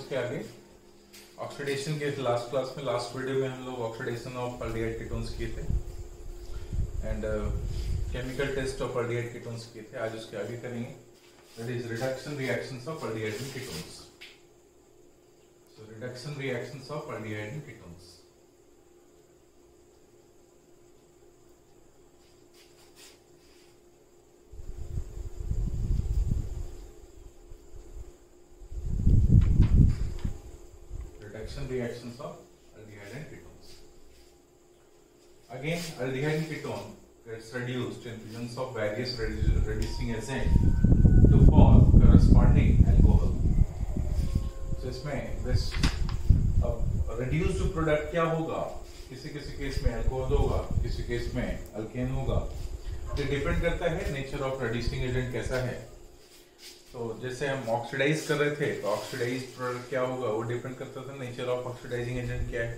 उसके आगे ऑक्सीडेशन के लास्ट क्लास में, लास्ट वीडियो में हम लोग ऑक्सीडेशन ऑफ एल्डिहाइड कीटोन्स किए थे and chemical test of aldehyde ketones किए थे। आज उसके आगे करेंगे, that is reduction reactions of aldehyde and ketones. So reduction reactions of aldehyde and ketones. Reduction reactions of aldehyde and ketones. Again, aldehyde and ketone gets reduced in presence of various reducing agent to form corresponding alcohol. So इसमें this reduced product क्या होगा? किसी किसी case में alcohol होगा, किसी case में alkane होगा। ये डिपेंड करता है नेचर ऑफ reducing एजेंट कैसा है। तो जैसे हम ऑक्सीडाइज कर रहे थे तो ऑक्सीडाइज प्रोडक्ट क्या होगा, वो डिपेंड करता था नेचर ऑफ ऑक्सीडाइजिंग एजेंट क्या है।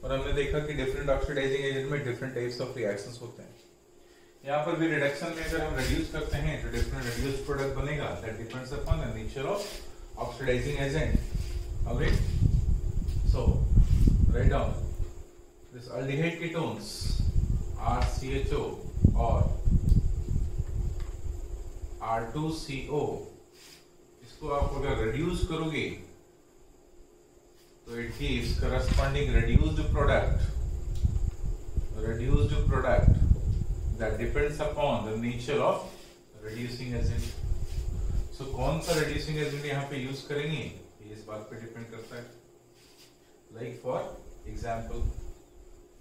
और हमने देखा कि डिफरेंट ऑक्सीडाइजिंग एजेंट में डिफरेंट टाइप्स ऑफ रिएक्शंस होते हैं। यहाँ पर भी रिडक्शन में अगर हम रिड्यूस करते हैं तो डिफरेंट रिड्यूस प्रोडक्ट बनेगा, that depends upon the nature of oxidizing agent. Okay, so write down this aldehyde ketones RCHO और R2CO, इसको आप अगर रिड्यूस करोगे तो it gives corresponding reduced product that depends upon the nature of reducing agent. So कौन सा reducing agent यहाँ पे यूज करेंगे ये इस बात पे डिपेंड करता है। Like for example,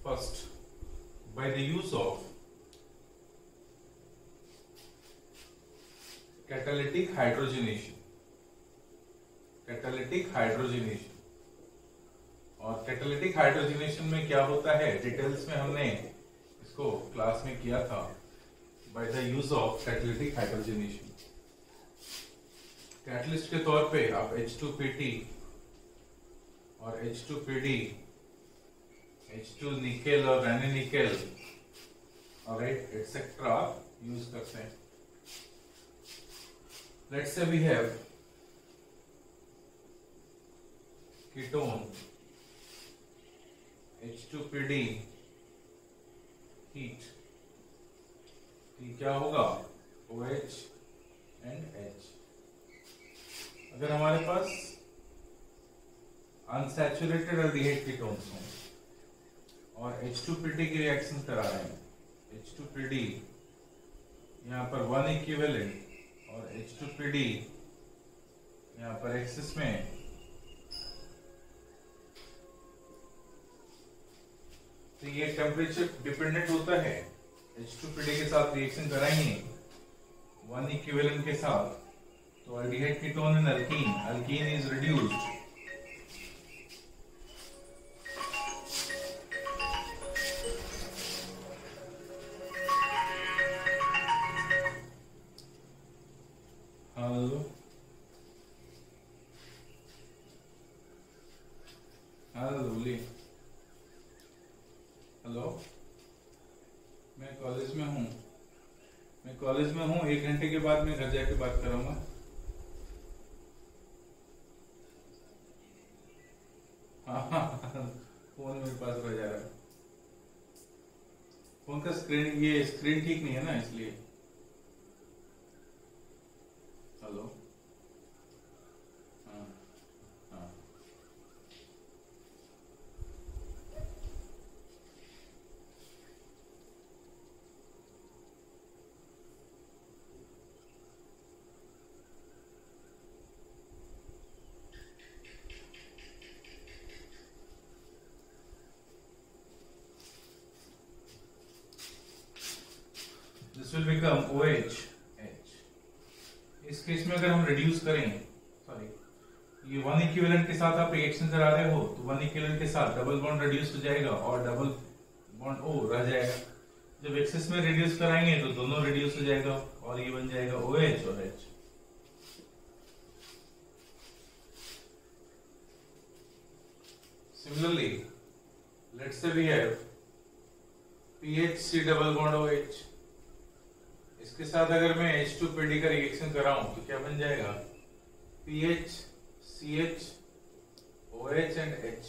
first by the use of catalytic hydrogenation. और कैटालिटिक हाइड्रोजनेशन में क्या होता है, डिटेल्स में हमने इसको क्लास में किया था। By the use of catalytic hydrogenation, catalyst के तौर पे आप H2PT और H2PD, H2 निकेल और Ranninickel ऑलराइट एटसेट्रा यूज करते हैं। Let's say we have ketone H2PD heat, क्या होगा OH and H। अगर हमारे पास अनसैचुरेटेड एल्डिहाइड कीटोन्स हों और H2PD की रिएक्शन करा रहे हैं, H2PD यहाँ पर 1 इक्विवेलेंट और H2PD यहाँ पर एक्सिस में, तो ये टेम्परेचर डिपेंडेंट होता है। H2PD के साथ रिएक्शन कराएंगे 1 इक्विवेलेंट के साथ तो aldehyde ketone and alkene is reduced. Hello, मैं कॉलेज में हूँ 1 घंटे के बाद मैं घर जाके बात करूंगा। हाँ फोन मेरे पास रह जा रहा है, फोन का स्क्रीन, ये स्क्रीन ठीक नहीं है ना इसलिए। हेलो, हाँ हाँ this will become OH H। इस केस में अगर हम रिड्यूस करें, सॉरी ये 1 इक्विवेलेंट के साथ आप रिएक्शन करा रहे हो तो 1 इक्विवेलेंट के साथ डबल बॉन्ड रिड्यूस हो जाएगा और डबल बॉन्ड O रह जाएगा। जब एक्सेस में रिड्यूस कराएंगे तो दोनों रिड्यूस हो जाएगा और ये बन जाएगा OH और H। Similarly, let's say we have PHC double bond OH। इसके साथ अगर मैं H2PD का रिएक्शन कराऊं तो क्या बन जाएगा, PHCH OH and H.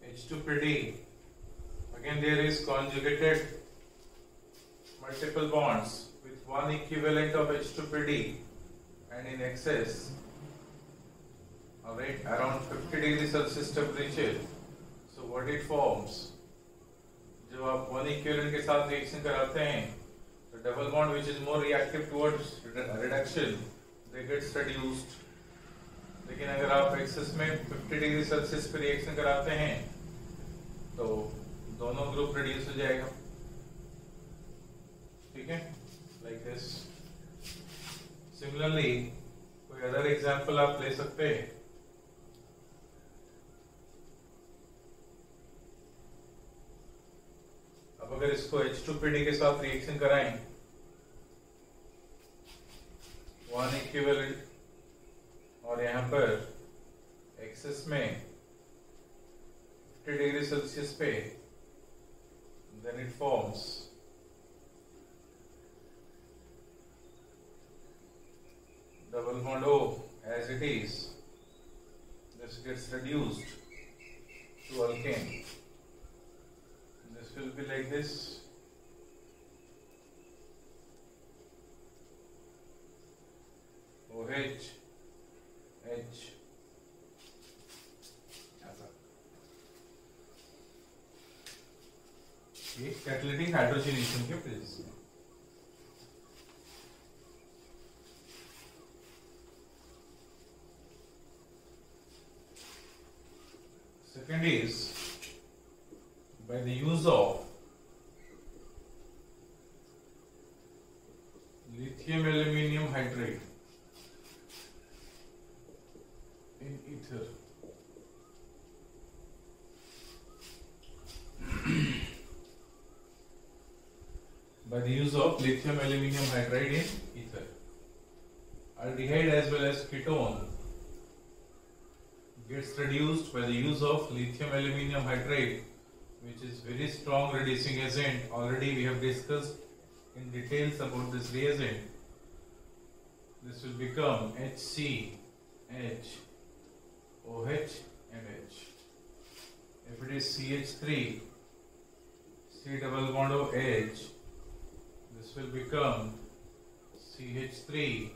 H2PD. Again, there is conjugated multiple bonds with one equivalent of H2PD and in excess. Alright, around 50 degree Celsius temperature. So what it forms? जब आप one equivalent के साथ reaction कराते हैं, the double bond which is more reactive towards reduction, they gets reduced. लेकिन अगर आप excess में 50 degree Celsius पे reaction कराते हैं, तो दोनों group reduce हो जाएगा. ठीक है? Like this. Similarly, कोई other example आप ले सकते हैं. अब अगर इसको H2PD के साथ रिएक्शन कराएं, वन इक्विवेलेंट और यहाँ पर एक्सेस में 50 डिग्री सेल्सियस पे, then it forms double bond O as it is. This gets reduced to alkane. This will be like this. OH, H. ये कैटालिटिक हाइड्रोजनेशन के प्रेजेंस में. Second is by the use of lithium aluminium hydride in ether. By the use of lithium aluminium hydride in ether, aldehyde as well as ketone gets reduced by the use of lithium aluminium hydride, which is very strong reducing agent. Already we have discussed in details about this reagent. This will become HC, H, OH and H. If it is CH3, C double bond OH, this will become CH3,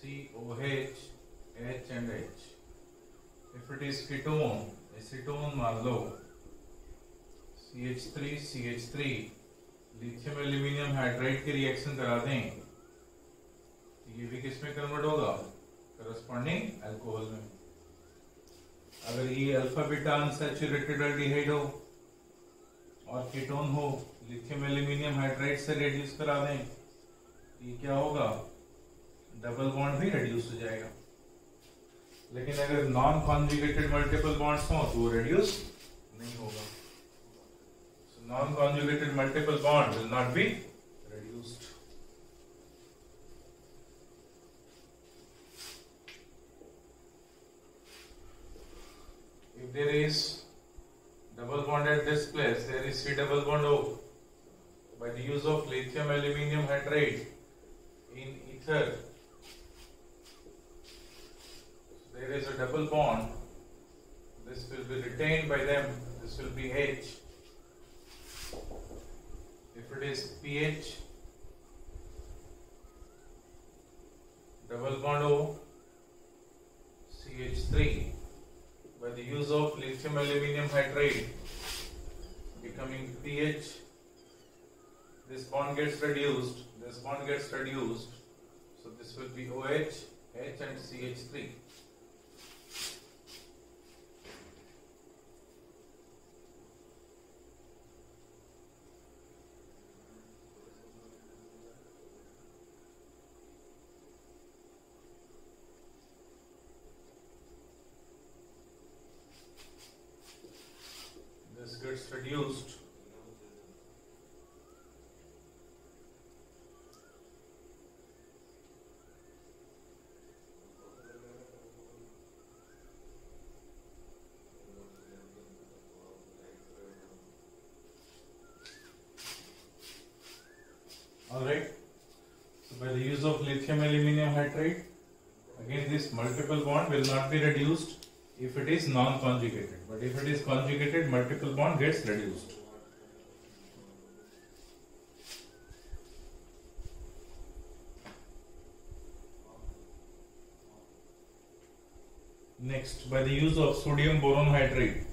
COH, H and H. If it is ketone, acetone मान लो, CH3, CH3, lithium aluminium hydride की reaction करा दें, तो ये भी किस में convert होगा? करस्पॉन्डिंग अल्कोहल में. अगर ये अल्फा बीटा अनसैचुरेटेड एल्डिहाइड हो और कीटोन हो, लिथियम एल्यूमिनियम हाइड्राइड से रिड्यूस करा दें, तो ये क्या होगा? डबल बॉन्ड भी रिड्यूस हो जाएगा. लेकिन अगर नॉन कॉन्जुगेटेड मल्टीपल बॉन्ड्स हो तो वो रिड्यूस नहीं होगा. So non conjugated multiple bond will not be reduced. If there is double bond at this place, there is C double bond O. By the use of lithium aluminium hydride in ether, there is a double bond. This will be retained by them. This will be H. If it is pH, double bond O, CH3. By the use of lithium aluminium hydride becoming pH, this bond gets reduced, this bond gets reduced, so this will be OH, H and CH3. This gets reduced. lithium aluminium hydride. Again, this multiple bond will not be reduced if it is non-conjugated, but if it is conjugated, multiple bond gets reduced. Next, by the use of sodium boron hydride,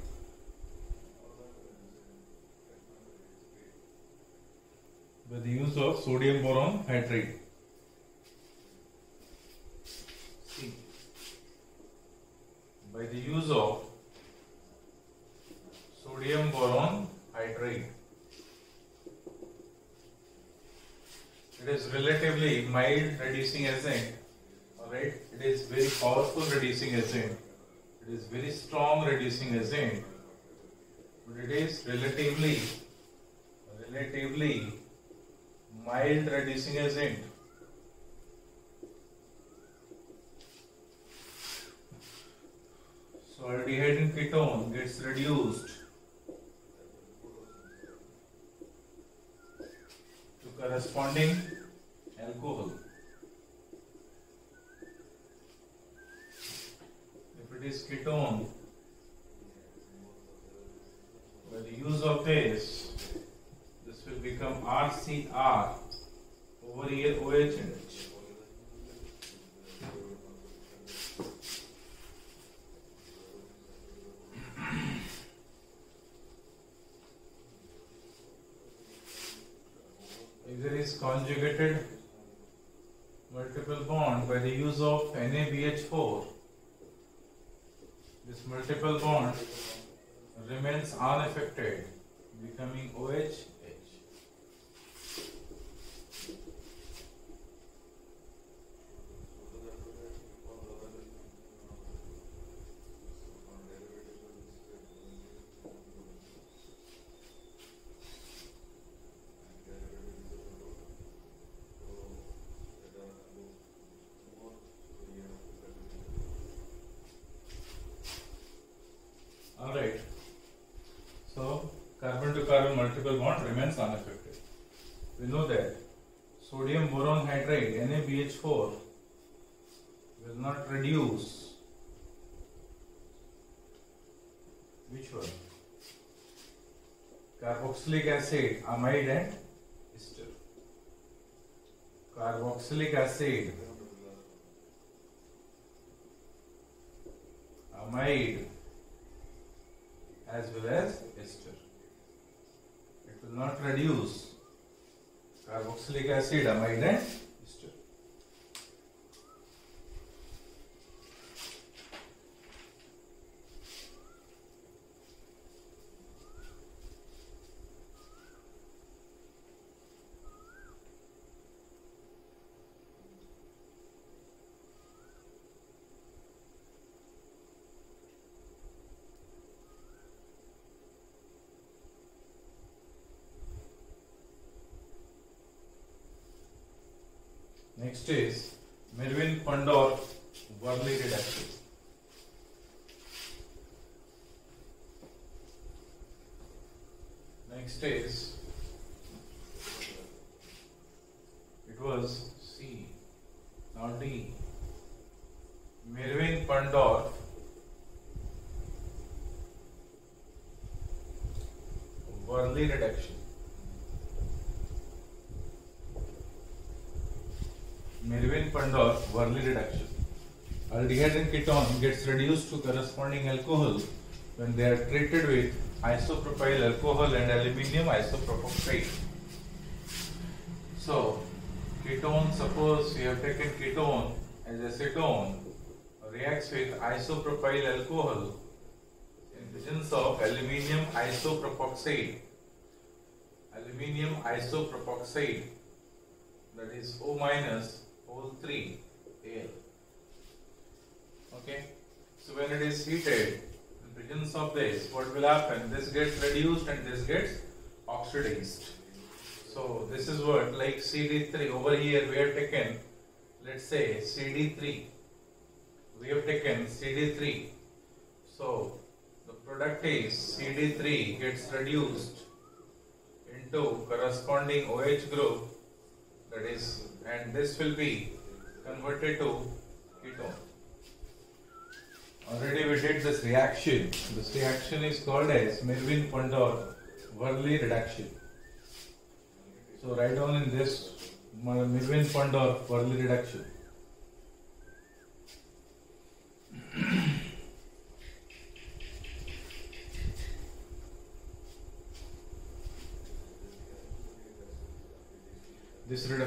See, by the use of sodium boron hydride, it is relatively mild reducing agent. Alright, it is very powerful reducing agent. It is very strong reducing agent, but it is relatively mild reducing agent. So aldehyde and ketone gets reduced to corresponding alcohol. If it is ketone, by the use of this will become RCr, over here OH and H. If there is conjugated multiple bond by the use of NaBH4, this multiple bond remains unaffected, becoming OH. Alright, so carbon to carbon multiple bond remains unaffected. We know that sodium boron hydride NaBH4 will not reduce which one? Carboxylic acid, amide and ester. Carboxylic acid, amide as well as ester. It will not reduce carboxylic acid, amide and ester. Next is Mervin-Pandorf-Verley reduction. Next is, it was C, not D. Mervin-Pandorf-Verley reduction. Mervin-Pandorf-Verley reduction. Aldehyde and ketone gets reduced to corresponding alcohol when they are treated with isopropyl alcohol and aluminium isopropoxide. So, ketone, suppose we have taken ketone as acetone, reacts with isopropyl alcohol in presence of aluminium isopropoxide. Aluminium isopropoxide, that is O minus whole 3 Al. Okay, so when it is heated in presence of this, what will happen? This gets reduced and this gets oxidized. So this is what, like CD3, over here we have taken, let's say CD3, we have taken CD3. So the product is CD3 gets reduced into corresponding OH group, that is, and this will be converted to ketone. Already we did this reaction. This reaction is called as Mirwin-Pondor-Verley reduction. So write down in this Mirwin-Pondor-Verley reduction.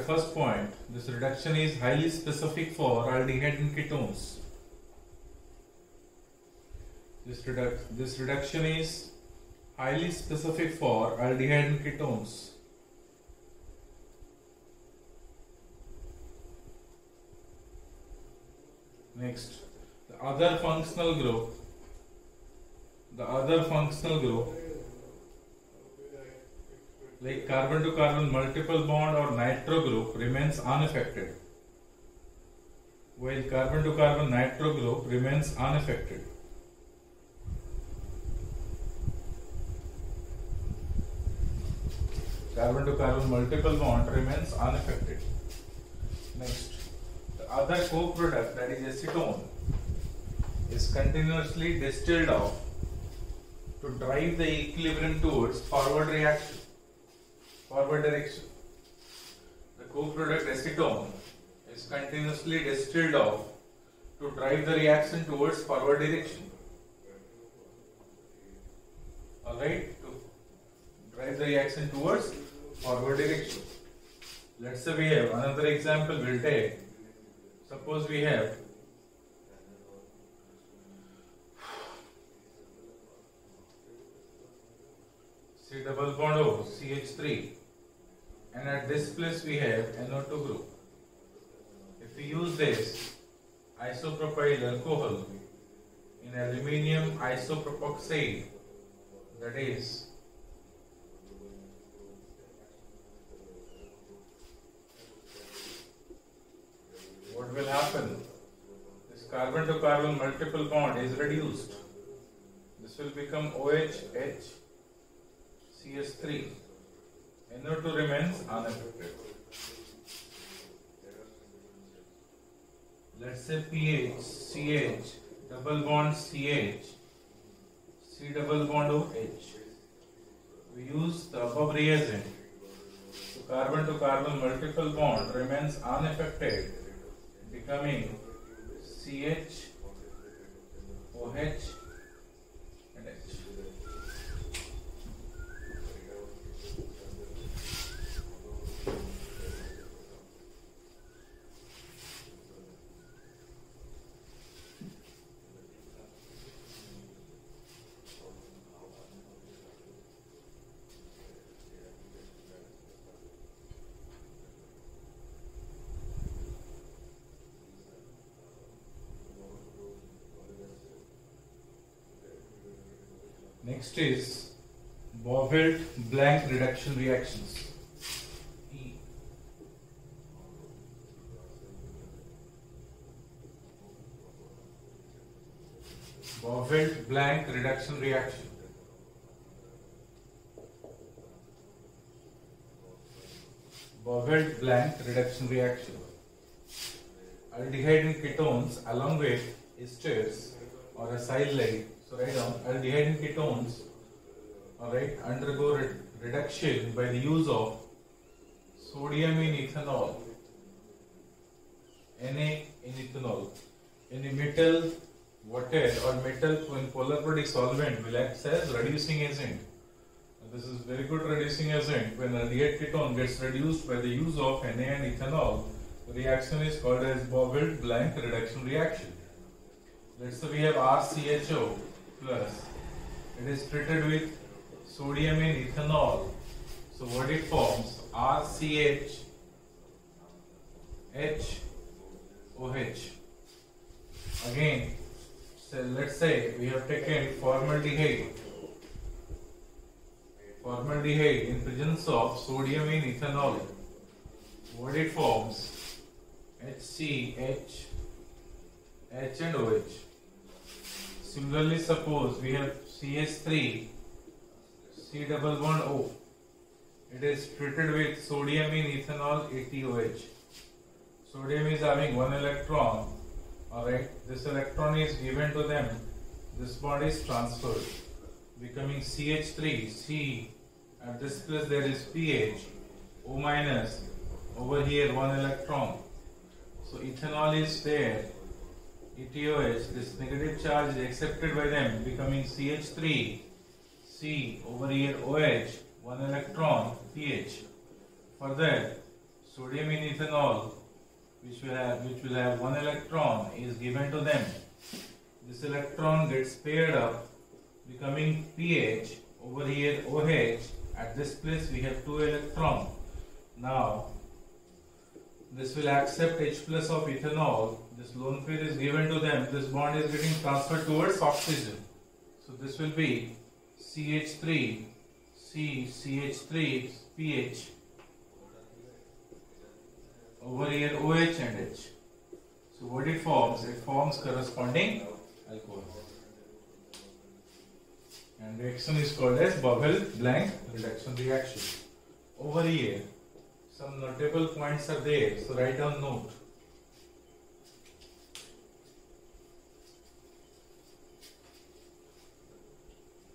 First point, this reduction is highly specific for aldehyde and ketones. This reduction is highly specific for aldehyde and ketones. Next, the other functional group like carbon to carbon multiple bond or nitro group remains unaffected, while carbon to carbon nitro group remains unaffected. Carbon to carbon multiple bond remains unaffected. Next, the other co-product, that is acetone, is continuously distilled off to drive the equilibrium towards forward direction. The co-product acetone is continuously distilled off to drive the reaction towards forward direction. Alright, to drive the reaction towards forward direction. Let's say we have another example we'll take. Suppose we have C double bond O, CH3, and at this place we have NO2 group. If we use this isopropyl alcohol in aluminium isopropoxide, that is what will happen? This carbon to carbon multiple bond is reduced. This will become OH, CH3. NO2 remains unaffected. Let's say pH, CH, double bond CH, C double bond OH. We use the above reagent. So carbon to carbon multiple bond remains unaffected, becoming CH, OH, and H. Next is Boivelt-Blanc reduction reactions. Boivelt-Blanc reduction reaction. Boivelt-Blanc reduction reaction. Aldehyde and ketones along with esters or acylate. So write down aldehyde and ketones, alright, undergo reduction by the use of sodium in ethanol, Na in ethanol. In a metal, water or metal in polar protic solvent will act as reducing agent. This is very good reducing agent. When aldehyde ketone gets reduced by the use of Na and ethanol, the reaction is called as Boivelt-Blanc reduction reaction. Let's say we have RCHO plus. It is treated with sodium in ethanol. So what it forms? RCH HOH. Again, so let's say we have taken formaldehyde in presence of sodium in ethanol. What it forms? HCH, H and OH. Similarly, suppose we have CH3, C double bond O. It is treated with sodium in ethanol, ATOH. Sodium is having one electron. Alright, this electron is given to them. This bond is transferred, becoming CH3. C. At this place there is pH. O minus. Over here one electron. So ethanol is there. ETOH. This negative charge is accepted by them, becoming CH3. C. Over here OH. One electron. pH. Further, sodium in ethanol, which will have one electron, is given to them. This electron gets paired up, becoming pH. Over here OH. At this place we have two electrons. Now this will accept H plus of ethanol. This lone pair is given to them. This bond is getting transferred towards oxygen. So this will be CH3, C, CH3, pH. Over here OH and H. So what it forms? It forms corresponding alcohol. And reaction is called as Bubble-Blank reduction reaction. Over here, some notable points are there, so write down note.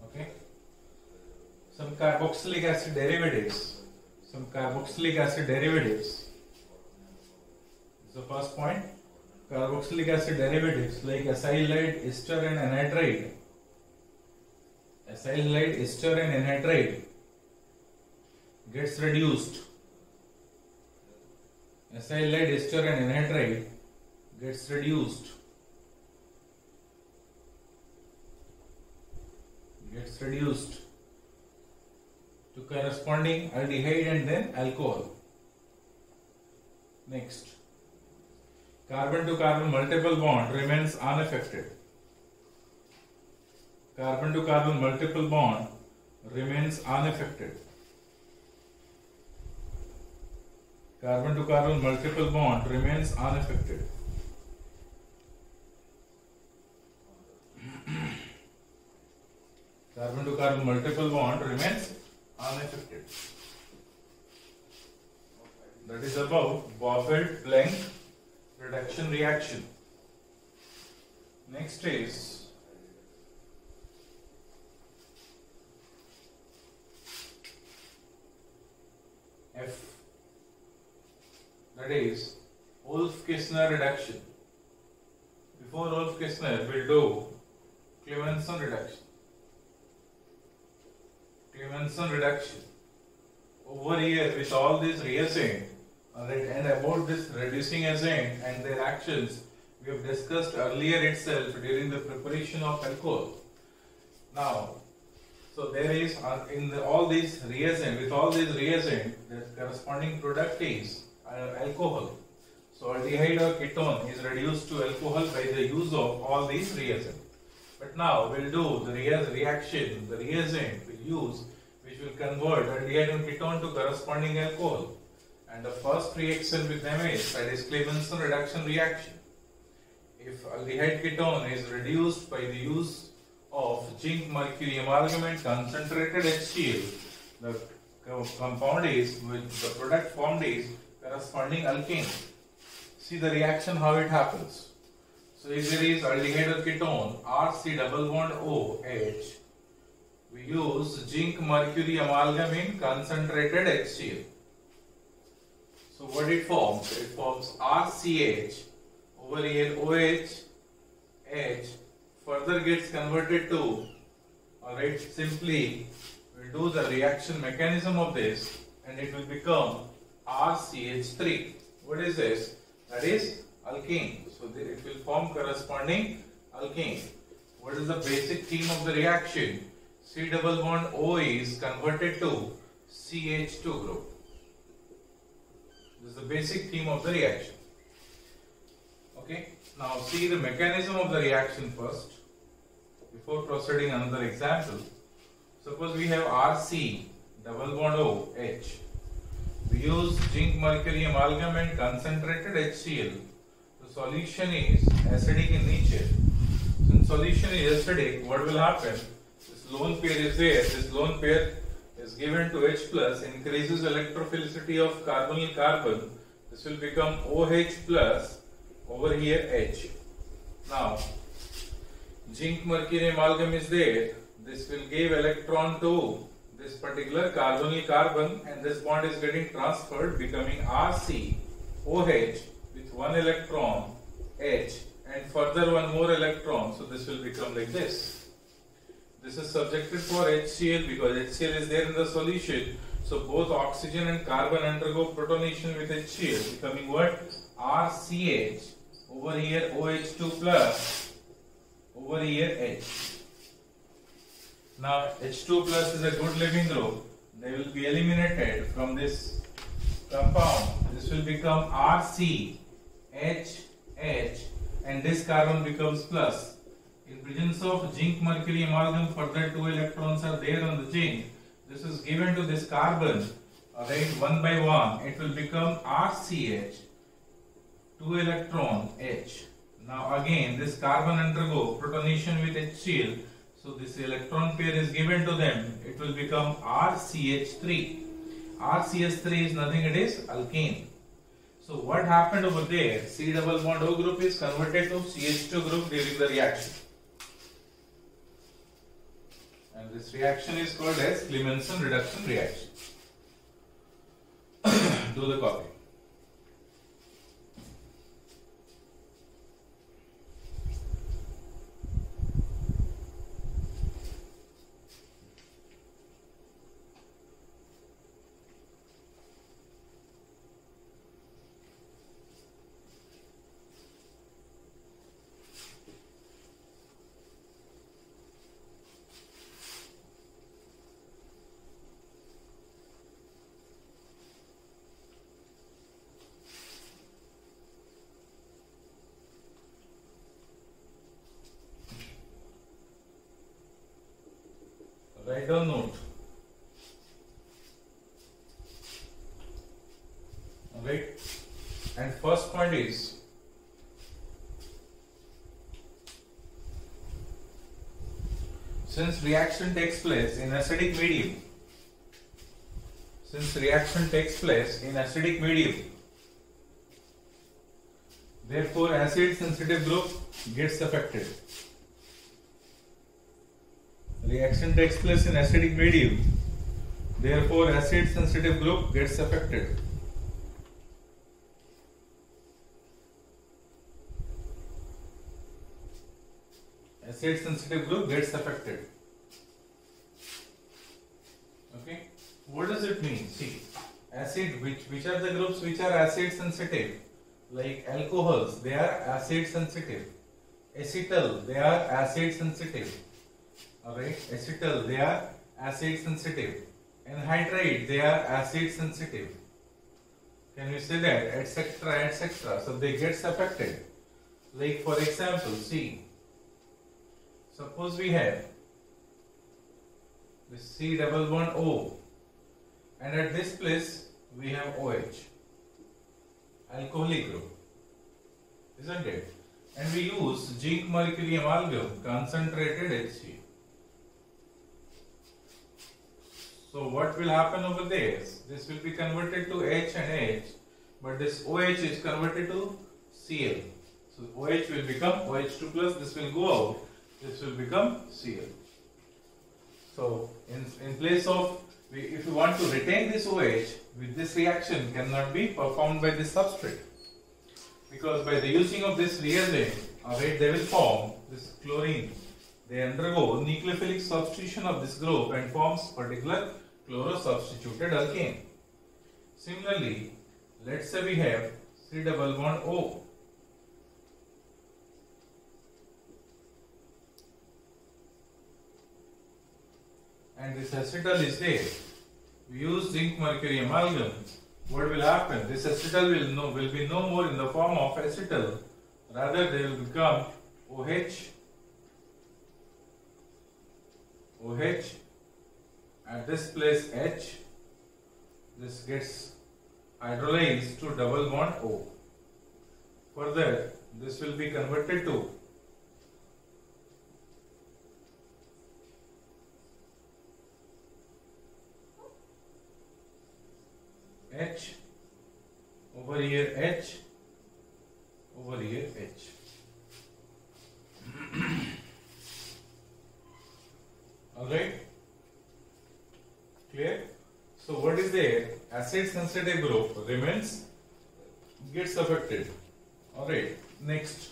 Okay. Some carboxylic acid derivatives. This is the first point. Carboxylic acid derivatives like acylide, ester and anhydride. Acylide, ester and anhydride gets reduced. Acylide, ester and anhydride gets reduced. To corresponding aldehyde and then alcohol. Next, carbon to carbon multiple bond remains unaffected. Carbon to carbon multiple bond remains unaffected. Carbon to carbon multiple bond remains unaffected. Carbon to carbon multiple bond remains unaffected. That is about Bubble-Blank reduction reaction. Next is F. That is Wolff-Kissner reduction. Before Wolff-Kissner, we'll do Clemenson reduction. Over here with all these reagent, alright, and about this reducing agent and their actions, we have discussed earlier itself during the preparation of alcohol. Now, so there is all these reagent, with all these reagent, the corresponding product is alcohol. So aldehyde or ketone is reduced to alcohol by the use of all these reagents. But now we'll do the reaction, the reagent we'll use, which will convert aldehyde and ketone to corresponding alcohol. And the first reaction with them is, that is Clemenson reduction reaction. If aldehyde ketone is reduced by the use of zinc mercury amalgamate concentrated HCl, the compound is, with the product formed is corresponding alkane. See the reaction how it happens. So if there is aldehyde or ketone, RC double bond OH, we use zinc mercury amalgamate concentrated HCl. So what it forms? It forms RCH, over here OH, H, further gets converted to, alright, simply we'll do the reaction mechanism of this and it will become RCH3. What is this? That is alkane. So it will form corresponding alkane. What is the basic theme of the reaction? C double bond O is converted to CH2 group. This is the basic theme of the reaction. Okay. Now see the mechanism of the reaction first. Before proceeding another example. Suppose we have RC double bond OH. We use zinc mercury amalgamate concentrated HCl. The solution is acidic in nature. Since solution is acidic, what will happen? This lone pair is there. This lone pair is given to H plus, increases electrophilicity of carbonyl carbon, This will become OH plus over here H. Now, zinc mercury amalgam is there. This will give electron to this particular carbonyl carbon, and this bond is getting transferred, becoming RCOH with one electron H and further one more electron. So this will become like this. This is subjected for HCl because HCl is there in the solution. So both oxygen and carbon undergo protonation with HCl, becoming what? RCH over here OH2 plus over here H. Now H2 plus is a good living group. They will be eliminated from this compound. This will become RCHH, and this carbon becomes plus. In presence of zinc mercury amalgam, further 2 electrons are there on the zinc. This is given to this carbon, right, one by one. It will become RCH, 2 electron H. Now again, this carbon undergo protonation with HCl. So this electron pair is given to them. It will become RCH3. RCH3 is nothing, it is alkane. So what happened over there? C double bond O group is converted to CH2 group during the reaction. And this reaction is called as Clemmensen reduction reaction. Do the copy. Write down note. Alright. And first point is, since reaction takes place in acidic medium, therefore acid sensitive group gets affected. Reaction takes place in acidic medium, therefore acid sensitive group gets affected. Acid sensitive group gets affected. Okay, what does it mean? See, acid, which are the groups which are acid sensitive? Like alcohols, they are acid sensitive. Acetal, they are acid sensitive. Alright, acetal, they are acid sensitive. Anhydride, they are acid sensitive. Can you say that? Etc. etc. So they gets affected. Like for example, see, suppose we have this C double bond O, and at this place we have OH, alcoholic group, isn't it? And we use zinc mercury amalgam, concentrated HC. So what will happen over there? This will be converted to H and H, but this OH is converted to Cl. So OH will become OH2 plus, this will go out, this will become Cl. So in place of, if you want to retain this OH, with this reaction cannot be performed by this substrate. Because by the using of this reagent, alright, they will form this chlorine. They undergo nucleophilic substitution of this group and forms particular chloro-substituted alkane. Similarly, let's say we have C double bond O. And this acetal is there. We use zinc mercury amalgam. What will happen? This acetal will be no more in the form of acetal. Rather, they will become OH, at this place H. This gets hydrolyzed to double bond O. Further, this will be converted to H over over here H, over here H. Alright? Clear? So what is there? Acid sensitive group remains, gets affected. Alright, next.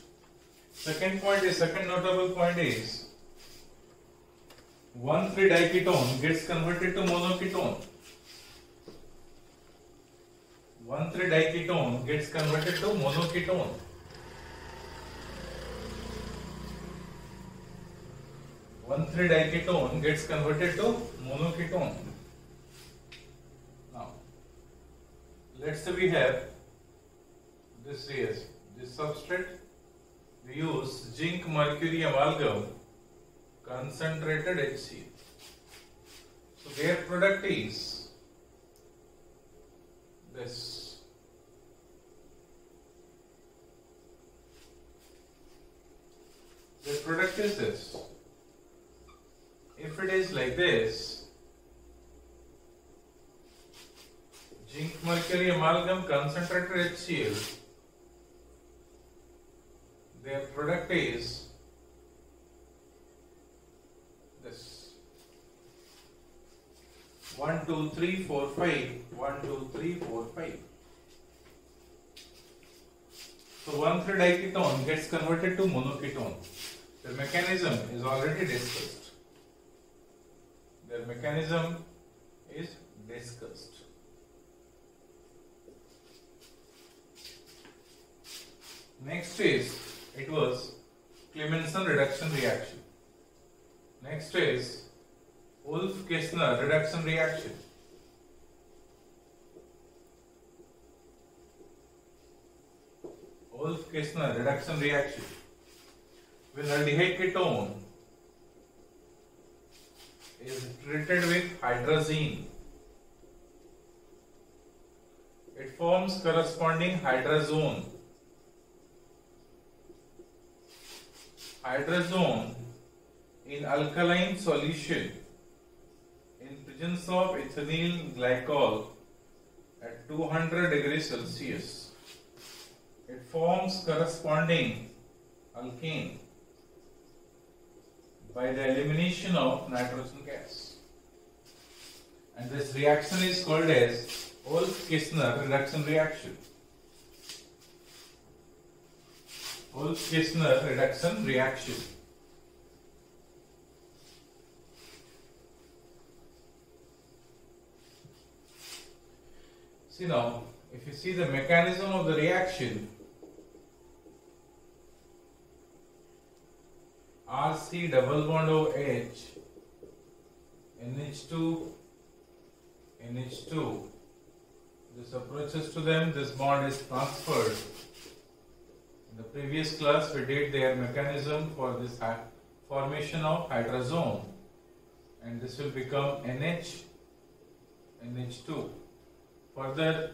Second notable point is 1,3-diketone gets converted to monoketone. 1,3-diketone gets converted to monoketone. 1,3-diketone gets converted to monoketone. Now, let's say we have this reagent, this substrate. We use zinc mercury amalgam concentrated HCl. So their product is this. Their product is this. If it is like this, zinc mercury amalgam concentrated HCl, their product is this. 1, 2, 3, 4, 5. 1, 2, 3, 4, 5. So 1,3-diketone gets converted to monoketone. The mechanism is already discussed. Their mechanism is discussed. Next is, it was Clemmensen reduction reaction. Next is Wolff-Kissner reduction reaction. Wolff-Kissner reduction reaction. When aldehyde ketone is treated with hydrazine, it forms corresponding hydrazone. Hydrazone in alkaline solution in presence of ethylene glycol at 200 degrees Celsius. It forms corresponding alkane by the elimination of nitrogen gas. And this reaction is called as Wolff-Kissner reduction reaction. Wolff-Kissner reduction reaction. See now, if you see the mechanism of the reaction, RC double bond OH, NH2, NH2. This approaches to them, this bond is transferred. In the previous class, we did their mechanism for this formation of hydrazone, and this will become NH, NH2. Further,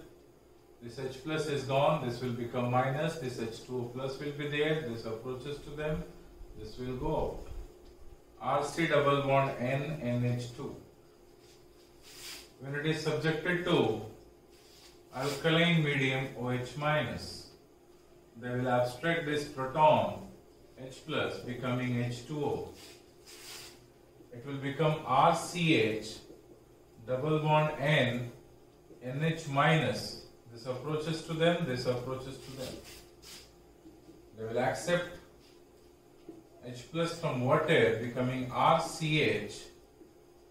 this H plus is gone, this will become minus, this H2O plus will be there, this approaches to them, this will go out. RC double bond N, NH2. When it is subjected to alkaline medium OH minus, they will abstract this proton H plus becoming H2O. It will become RCH double bond N, NH minus. This approaches to them, this approaches to them. They will accept H plus from water becoming RCH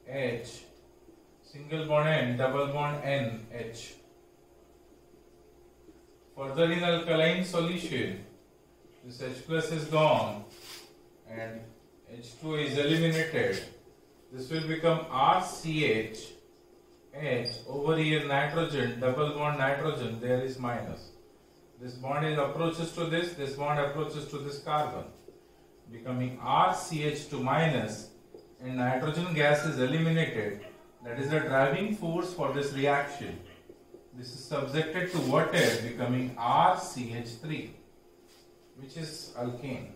H single bond N double bond N H. Further in alkaline solution, this H plus is gone and H2 is eliminated. This will become RCH H over here nitrogen, double bond nitrogen, there is minus. This bond is approaches to this bond approaches to this carbon, becoming RCH2 minus, and nitrogen gas is eliminated. That is the driving force for this reaction. This is subjected to water becoming RCH3, which is alkane.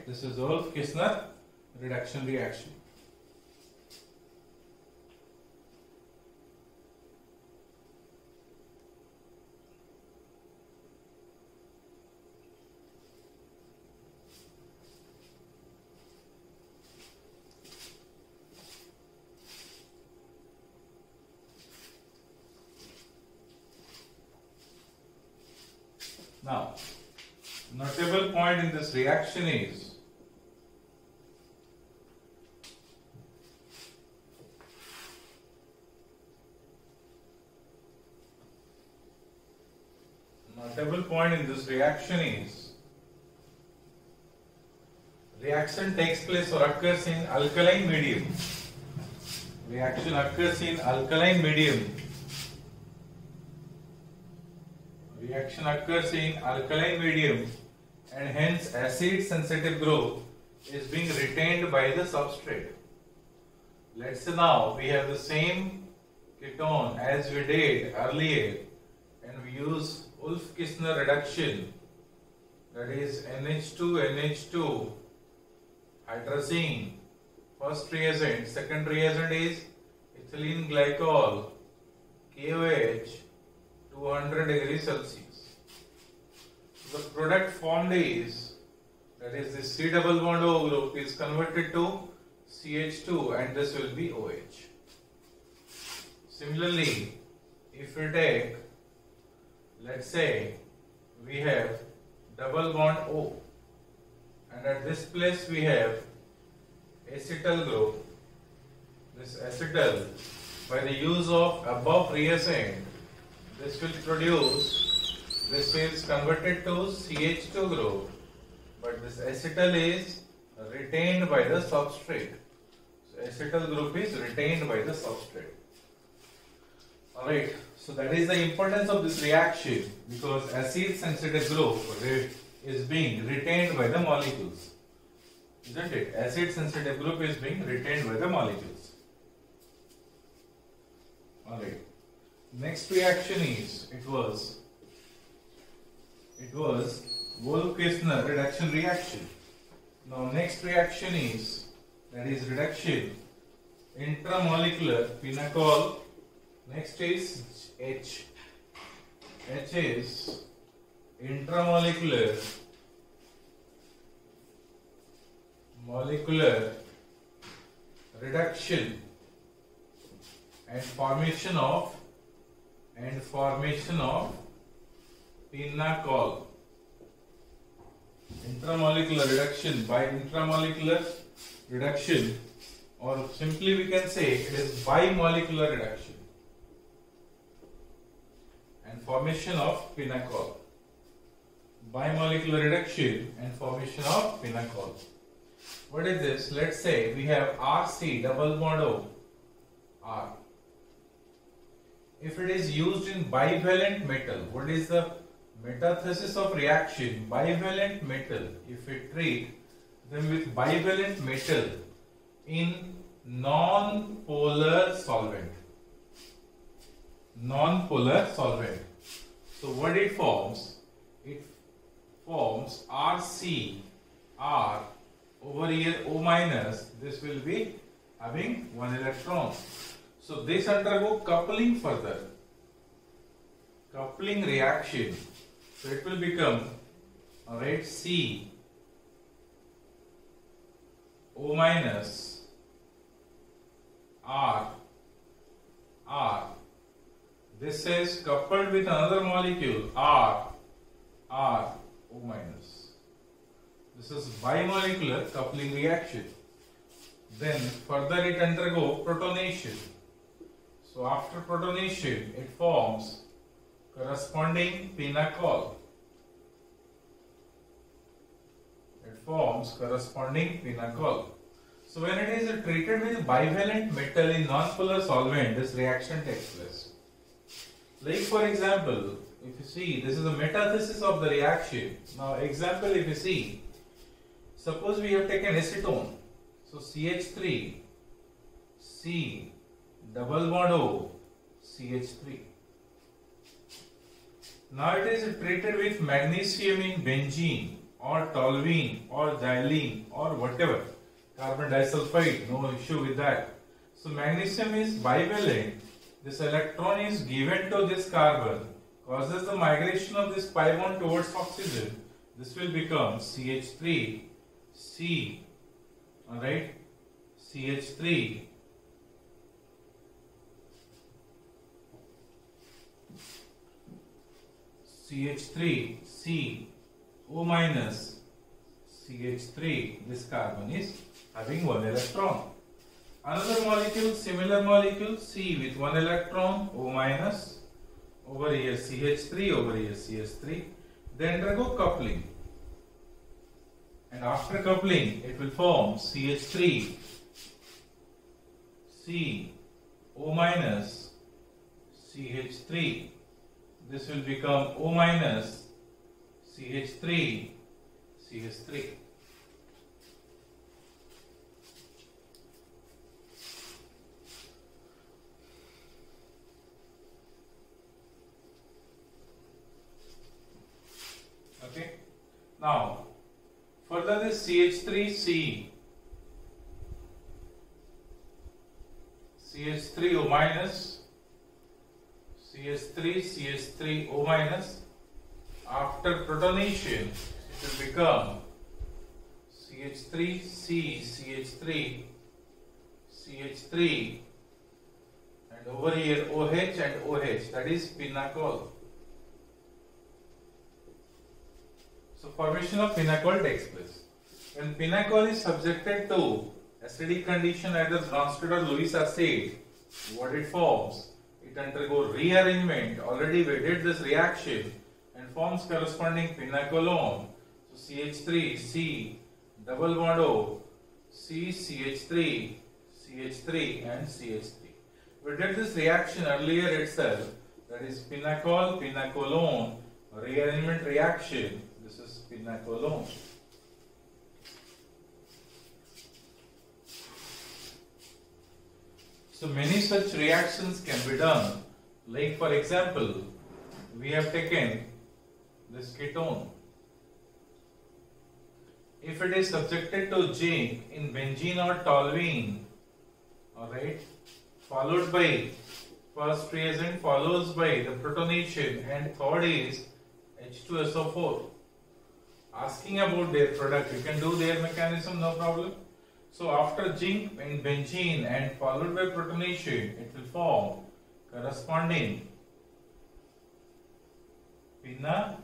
This is Wolff-Kissner reduction reaction. Now, notable point in this reaction is reaction takes place or occurs in alkaline medium. Reaction occurs in alkaline medium. Reaction occurs in alkaline medium, and hence acid sensitive group is being retained by the substrate. Let's say now we have the same ketone as we did earlier, and we use Wolff-Kissner reduction, that is NH2 hydrazine. First reagent, second reagent is ethylene glycol, KOH 200 degrees Celsius. The product formed is, that is the C double bond O group is converted to CH2, and this will be OH. Similarly, if we take, let's say we have double bond O, and at this place we have acetyl group. This acetyl, by the use of above reagent, this will produce, this is converted to CH2 group, but this acetyl is retained by the substrate. So acetyl group is retained by the substrate. Alright, so that is the importance of this reaction, because acid sensitive group is being retained by the molecules. Isn't it? Acid sensitive group is being retained by the molecules. Alright. Next reaction is, it was Wolff-Kissner reduction reaction. Now next reaction is, that is reduction intramolecular pinacol. Next is H. H is intramolecular reduction and formation of pinacol. Intramolecular reduction, by intramolecular reduction, or simply we can say it is bimolecular reduction and formation of pinacol. Bimolecular reduction and formation of pinacol. What is this? Let's say we have RC double bond O, R. If it is used in bivalent metal, what is the metathesis of reaction? Bivalent metal. If we treat them with bivalent metal in non-polar solvent. Non-polar solvent. So what it forms? It forms RC, R over here O minus. This will be having one electron. So this undergo coupling further. Coupling reaction. So it will become, alright, C O minus R. This is coupled with another molecule R O minus. This is bimolecular coupling reaction. Then further it undergo protonation. So after protonation it forms corresponding pinacol. So when it is treated with bivalent metal in non-polar solvent, this reaction takes place. Like for example, if you see, this is a metathesis of the reaction. Now example, if you see, suppose we have taken acetone. So CH3, C, double bond O, CH3. Now it is treated with magnesium in benzene. or toluene or xylene or whatever. Carbon disulfide, no issue with that. So magnesium is bivalent. This electron is given to this carbon, causes the migration of this pi bond towards oxygen. This will become CH3, C, alright, CH3, CH3, C, O minus, CH3, this carbon is having one electron. Another molecule, similar molecule, C with one electron, O minus, over here CH3, over here CH3, they undergo coupling. And after coupling, it will form CH3, C, O minus, CH3. This will become O minus, CH3, CH3. Okay. Now, further this CH3C, CH3O minus, CH3, CH3O minus, after protonation, it will become CH3C, CH3, CH3, and over here OH and OH, that is pinacol. So formation of pinacol takes place. When pinacol is subjected to acidic condition, either Bronsted or Lewis acid, what it forms? It undergoes rearrangement. Already we did this reaction and forms corresponding pinacolone. So CH3, C, double bond O, C, CH3, CH3 and CH3. We did this reaction earlier itself, that is pinacol, pinacolone, rearrangement reaction. This is pinacolone. So many such reactions can be done. Like for example, we have taken this ketone. If it is subjected to zinc in benzene or toluene, alright, followed by first reagent follows by the protonation and third is H2SO4. Asking about their product, you can do their mechanism, no problem. So after zinc in benzene and followed by protonation, it will form corresponding pinacol.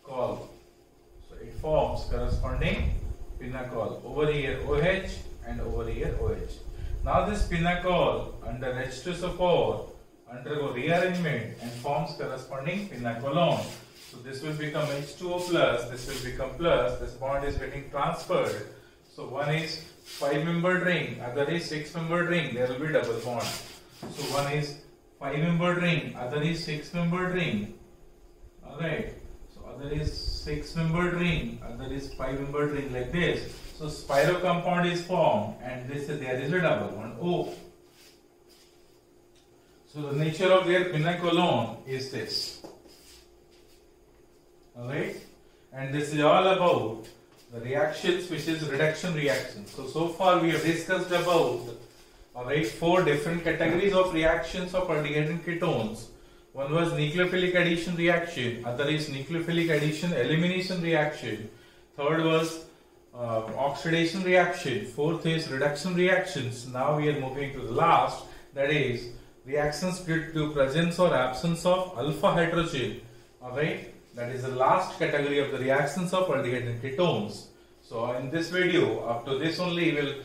So it forms corresponding pinacol. Over here OH and over here OH. Now this pinacol under H2SO4 undergo rearrangement and forms corresponding pinacolone. So this will become H2O plus, this will become plus, this bond is getting transferred. So one is 5-membered ring, other is 6-membered ring, there will be double bond. So one is 5-membered ring, other is 6-membered ring. Alright, so other is 6-membered ring, other is 5-membered ring, like this. So spiro compound is formed and there is a double bond O. So the nature of their pinacolone is this. Alright, and this is all about the reactions, which is reduction reactions. So far we have discussed about 4 different categories of reactions of aldehyde and ketones. One was nucleophilic addition reaction, other is nucleophilic addition elimination reaction, third was oxidation reaction, fourth is reduction reactions. Now we are moving to the last, that is reactions due to presence or absence of alpha hydrogen. Alright, that is the last category of the reactions of aldehyde and ketones. So in this video, up to this only we will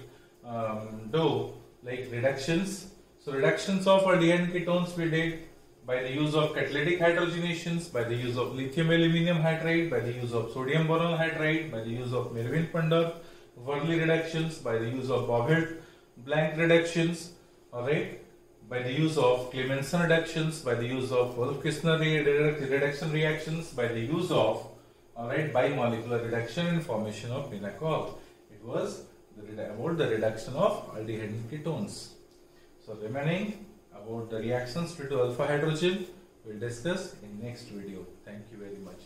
do like reductions. So reductions of aldehyde and ketones we did by the use of catalytic hydrogenations, by the use of lithium aluminum hydride, by the use of sodium boron hydride, by the use of Merwin-Ponder, Worley reductions, by the use of Bobbitt-Blank reductions, alright, by the use of Clemmensen reductions, by the use of Wolff-Kissner reduction reactions, by the use of bimolecular reduction and formation of pinacol. It was about the reduction of aldehyde and ketones. So remaining about the reactions due to alpha hydrogen, we'll discuss in next video. Thank you very much.